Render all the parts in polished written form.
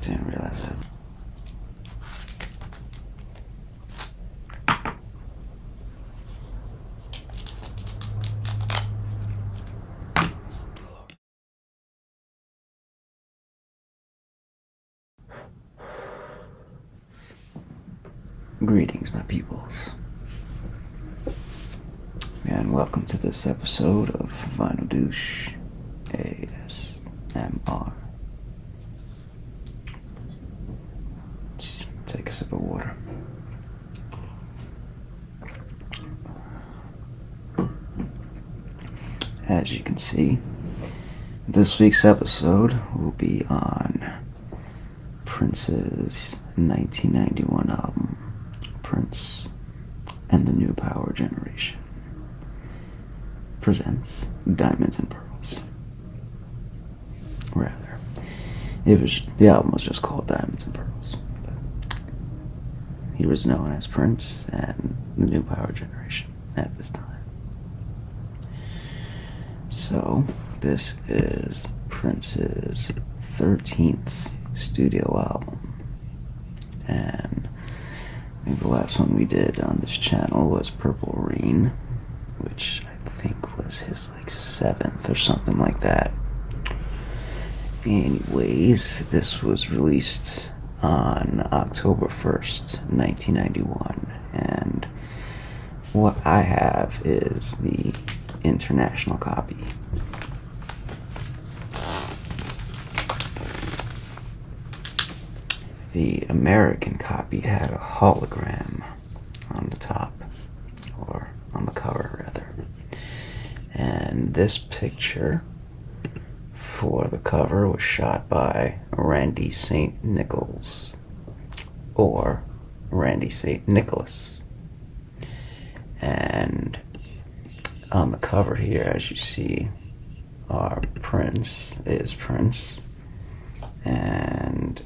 Didn't realize that. Greetings, my peoples, and welcome to this episode of Vinyl Douche ASMR. Just take a sip of water. As you can see, this week's episode will be on Prince's 1991 album, Prince and the New Power Generation presents Diamonds and Pearls. Rather, the album was just called Diamonds and Pearls, but he was known as Prince and the New Power Generation at this time. So, this is Prince's 13th studio album, and I think the last one we did on this channel was Purple Rain, which I think was his 7th or something like that. Anyways, this was released on October 1st, 1991, and what I have is the international copy. The American copy had a hologram on the top, or on the cover rather. And this picture for the cover was shot by Randy St. Nichols, or Randy St. Nicholas. And on the cover here, as you see, our Prince is Prince, and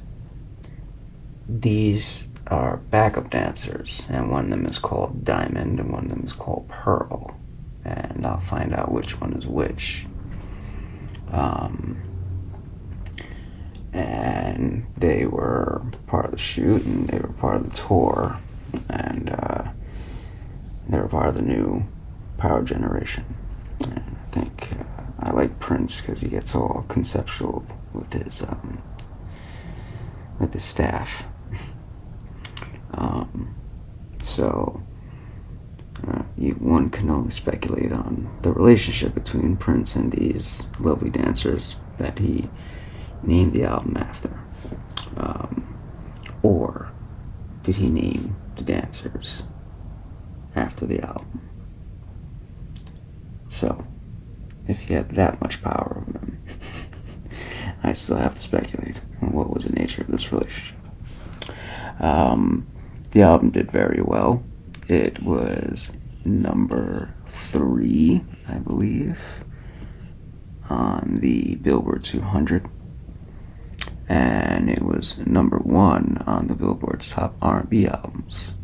these are backup dancers, and one of them is called Diamond and one of them is called Pearl, and I'll find out which one is which. And they were part of the shoot, and they were part of the tour, and they were part of the New Power Generation. And I think I like Prince because he gets all conceptual with his staff. So one can only speculate on the relationship between Prince and these lovely dancers that he named the album after. Or did he name the dancers after the album? So, if he had that much power over them, I still have to speculate on what was the nature of this relationship. The album did very well. It was number 3, I believe, on the Billboard 200, and it was number 1 on the Billboard's top R&B albums.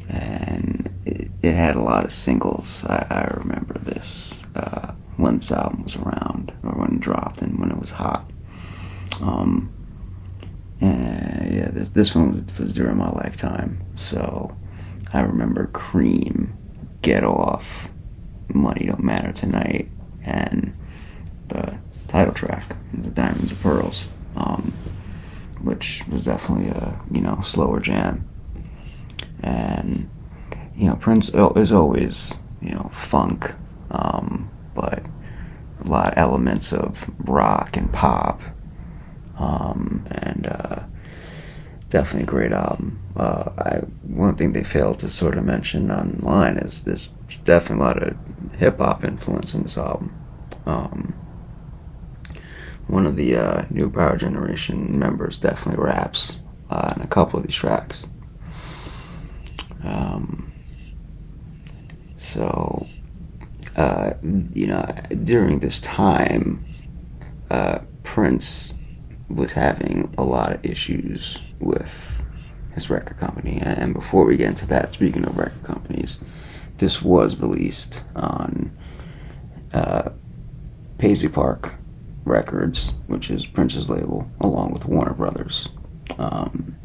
And it had a lot of singles. I remember this when this album was around, or when it dropped, and when it was hot. And yeah, this one was during my lifetime, so I remember Cream, Get Off, Money Don't Matter Tonight, and the title track, the Diamonds and Pearls, which was definitely a slower jam. And Prince is always funk, but a lot of elements of rock and pop. And definitely a great album. One thing they failed to sort of mention online is there's definitely a lot of hip-hop influence in this album. One of the New Power Generation members definitely raps in a couple of these tracks. During this time, Prince was having a lot of issues with his record company. And before we get into that, speaking of record companies, this was released on Paisley Park Records, which is Prince's label, along with Warner Brothers. Um,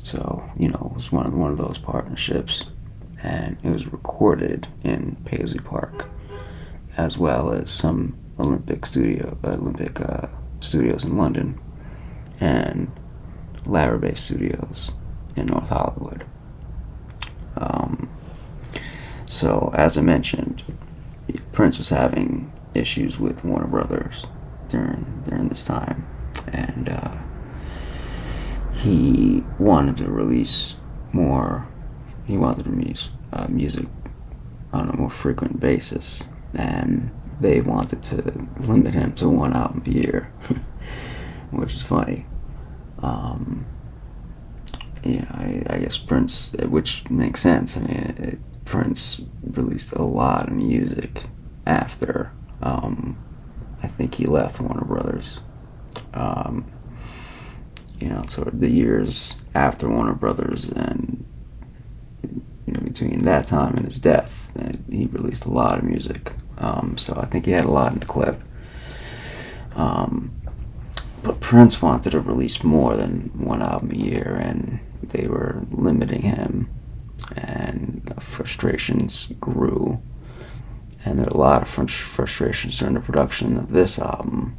so it was one of those partnerships, and it was recorded in Paisley Park, as well as some Olympic studios in London, and Larrabee Studios in North Hollywood. Um, so, as I mentioned, Prince was having issues with Warner Brothers during this time, and he wanted to release more. He wanted to release music on a more frequent basis, and they wanted to limit him to one album a year, which is funny. Um, I guess Prince, which makes sense. I mean, Prince released a lot of music after I think he left Warner Brothers. Um, sort of the years after Warner Brothers, and between that time and his death, he released a lot of music. So I think he had a lot in the clip. But Prince wanted to release more than one album a year, and they were limiting him, and frustrations grew. And there were a lot of frustrations during the production of this album.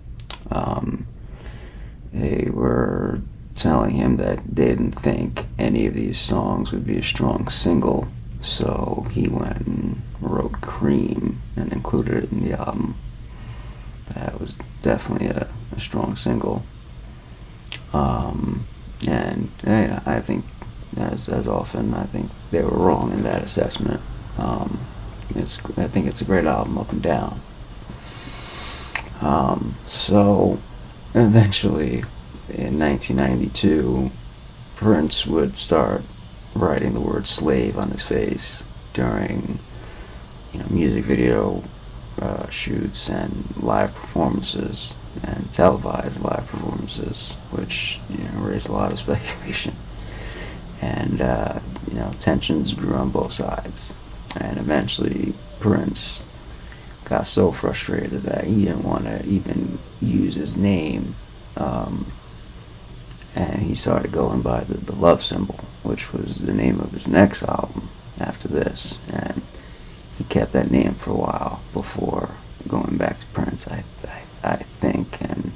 They were telling him that they didn't think any of these songs would be a strong single, so he went and wrote Cream and included it in the album. That was definitely a strong single. And I think, as often, I think they were wrong in that assessment. I think it's a great album up and down. So eventually, in 1992, Prince would start writing the word slave on his face during music video shoots and live performances and televised live performances, which raised a lot of speculation. And tensions grew on both sides. And eventually, Prince got so frustrated that he didn't want to even use his name, and he started going by the Love Symbol, which was the name of his next album after this. And he kept that name for a while before going back to Prince, I think, and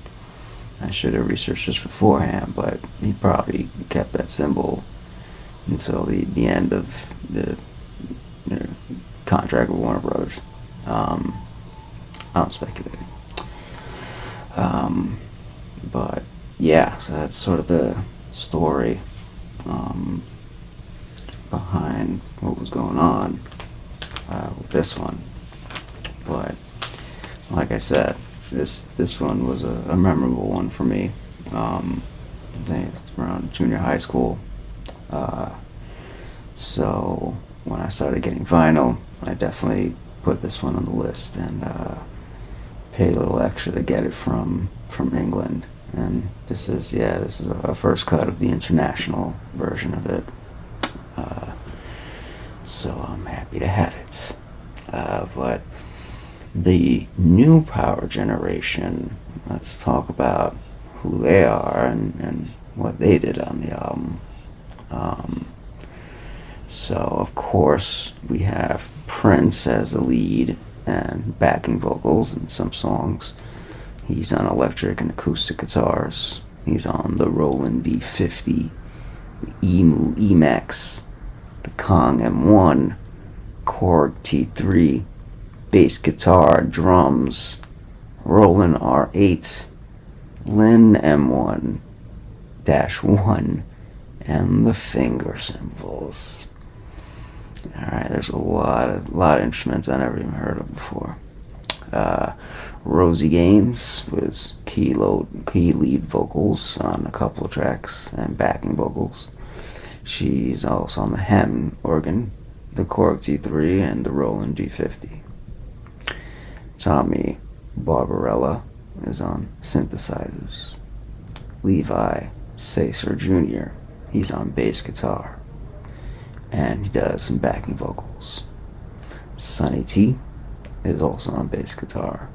I should have researched this beforehand, but he probably kept that symbol until the end of the contract with Warner Brothers. I'm speculating. But yeah, so that's sort of the story behind what was going on with this one. But like I said, this one was a memorable one for me. I think it's around junior high school. So when I started getting vinyl, I definitely put this one on the list and paid a little extra to get it from England. And this is a first cut of the international version of it. So I'm happy to have it. But the new power generation, let's talk about who they are and what they did on the album. So, of course, we have Prince as the lead and backing vocals in some songs. He's on electric and acoustic guitars. He's on the Roland D50, the Emu Emax, the Kong M1, Korg T3, bass guitar, drums, Roland R8, Lin M1-1, and the finger cymbals. Alright, there's a lot of instruments I never even heard of before. Rosie Gaines was key lead vocals on a couple of tracks and backing vocals. She's also on the Hammond organ, the Korg T3, and the Roland D50. Tommy Barbarella is on synthesizers. Levi Sacer Jr., he's on bass guitar, and he does some backing vocals. Sonny T is also on bass guitar.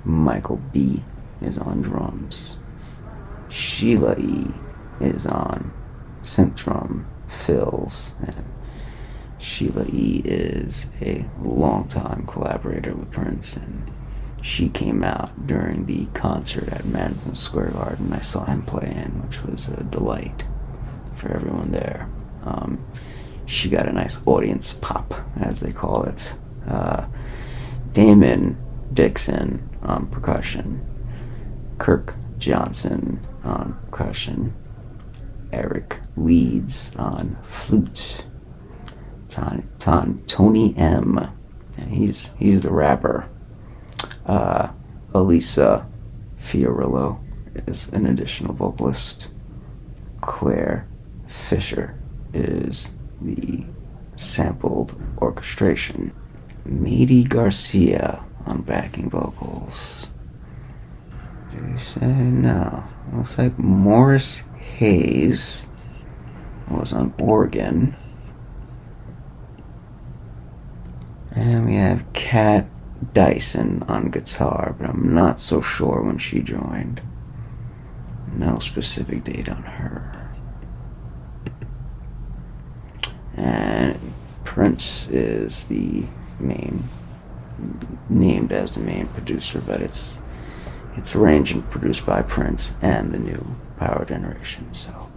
Michael B is on drums. Sheila E. is on synth drum, fills, and Sheila E. is a longtime collaborator with Prince, and she came out during the concert at Madison Square Garden. I saw him play in, which was a delight for everyone there. She got a nice audience pop, as they call it. Damon Dixon on percussion, Kirk Johnson on percussion, Eric Leeds on flute, Tony M, and he's the rapper. Elisa Fiorillo is an additional vocalist. Claire Fisher is the sampled orchestration. Mady Garcia on backing vocals. Did he say no? Looks like Morris Hayes was on organ. And we have Kat Dyson on guitar, but I'm not so sure when she joined. No specific date on her. And Prince is the named as the main producer, but it's arranged and produced by Prince and the new Power Generation, so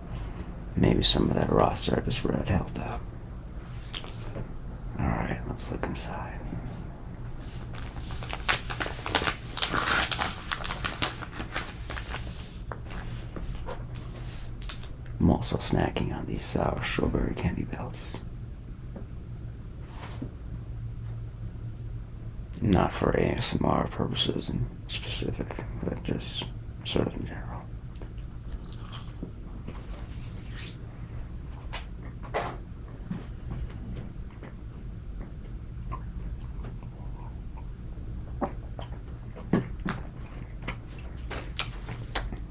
maybe some of that roster I just read helped out. Alright, let's look inside. I'm also snacking on these sour strawberry candy belts. Not for ASMR purposes in specific, but just sort of in general.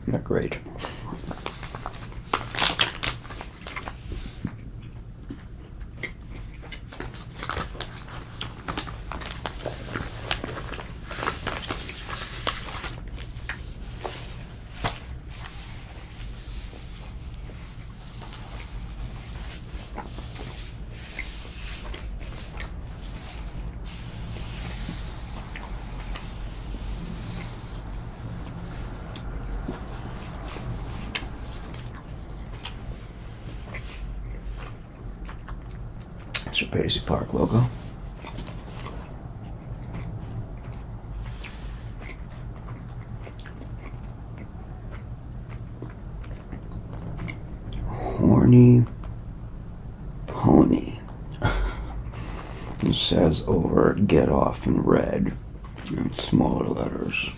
They're great. It's your Paisley Park logo. Horny Pony. It says over "get off" in red in smaller letters.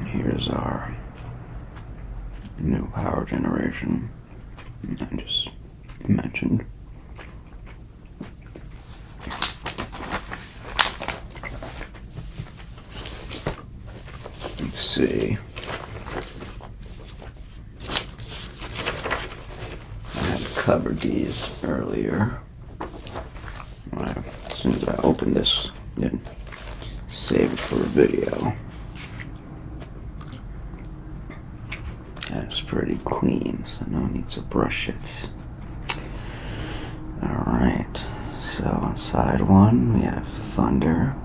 Here's our new Power Generation I just mentioned. Let's see. I had covered these earlier. As soon as I opened this, then save it for a video. That's pretty clean, so no need to brush it. Alright, so on side one we have Thunder,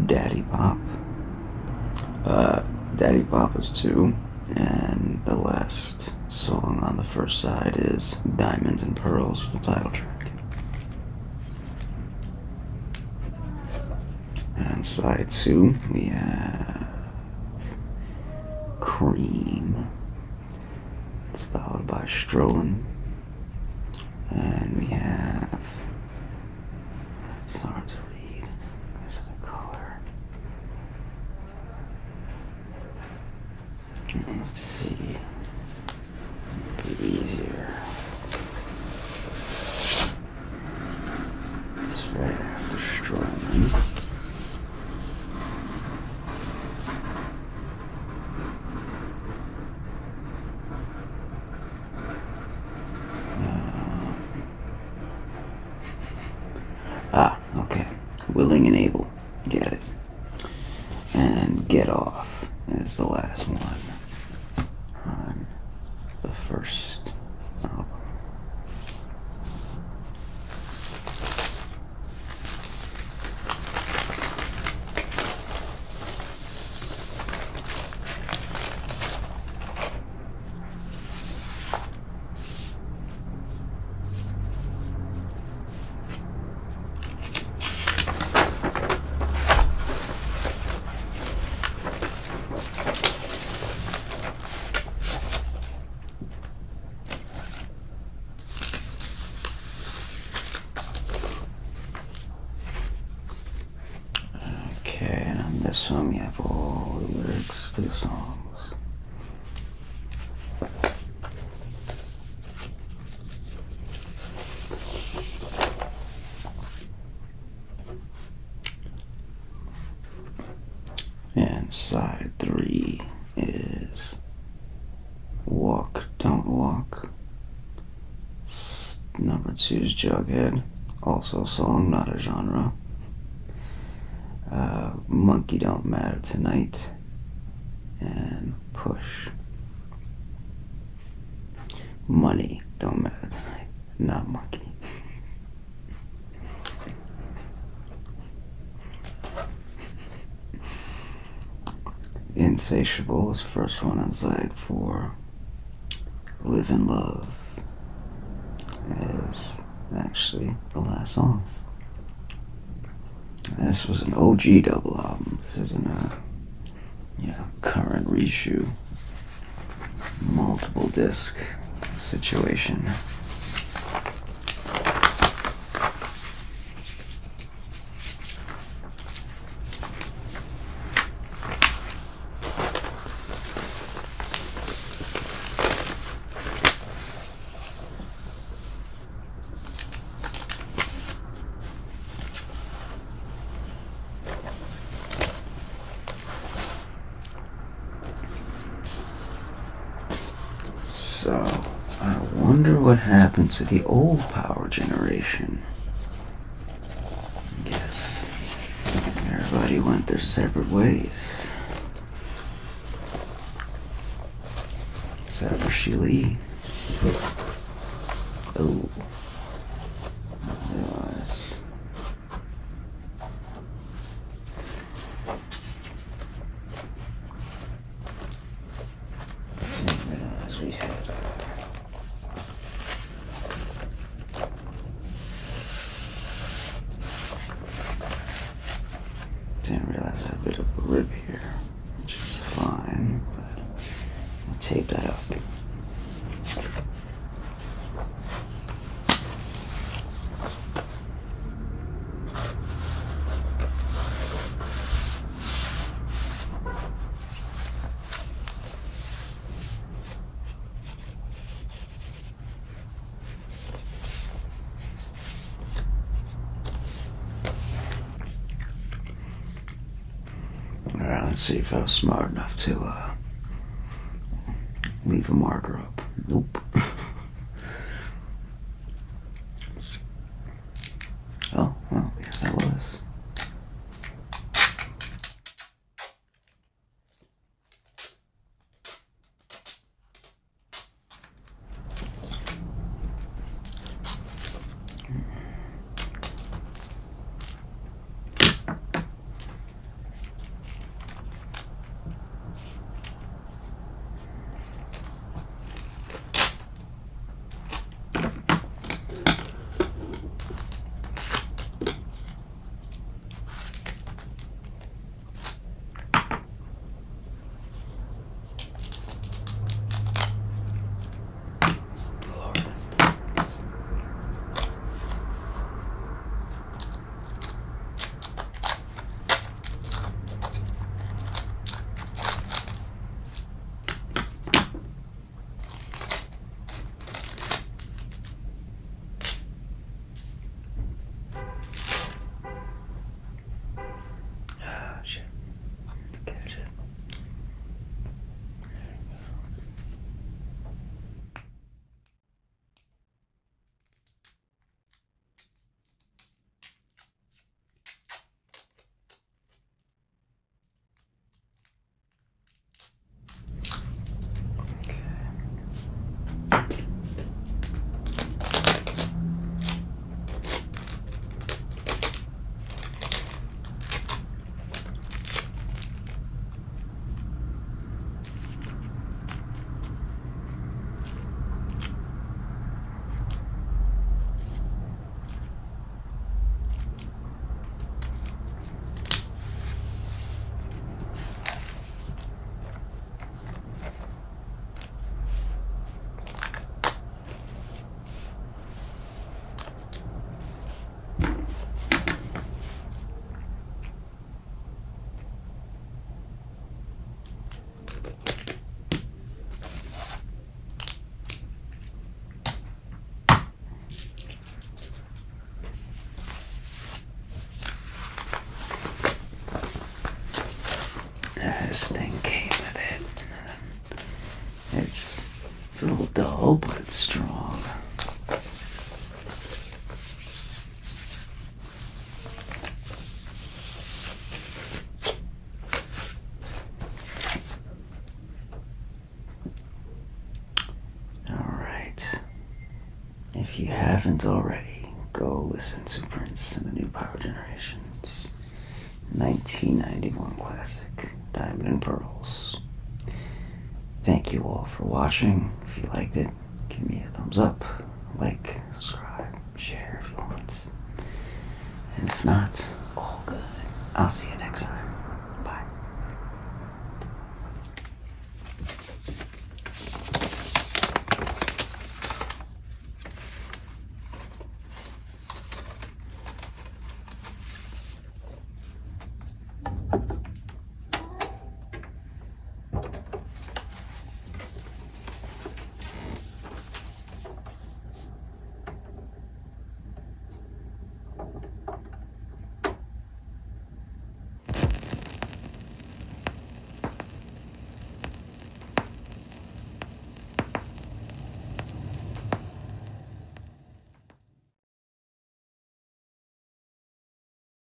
Daddy Pop. Daddy Pop is 2, and the last song on the first side is Diamonds and Pearls, the title track. And side 2 we have Cream. It's followed by Strolling. And we have, it's hard to read because of the color. Let's see. Be easier. It's right after Strolling. is the last one on the first album. Okay, and on this one we have all the lyrics to the songs. And side 3 is Walk, Don't Walk. Number 2 is Jughead, also a song, not a genre. Monkey Don't Matter Tonight, and Push. Money Don't Matter Tonight, not Monkey. Insatiable is the first one on side 4. Live in Love is actually the last song. This was an OG double album. This isn't a current reissue, multiple disc situation. So, I wonder what happened to the old power generation. I guess everybody went their separate ways. Except for Sheely. Oh. I realize. We had didn't realize I had a bit of a rip here, which is fine, but I'll tape that up. Alright, let's see if I was smart enough to leave a marker up. Nope. Oh, well, I guess I was. dull, but it's strong. Alright. If you haven't already, go listen to Prince and the New Power Generations 1991 classic, Diamond and Pearls. Thank you all for watching. If you liked it, give me a thumbs up, like, subscribe, share if you want. And if not, all good. I'll see you next time.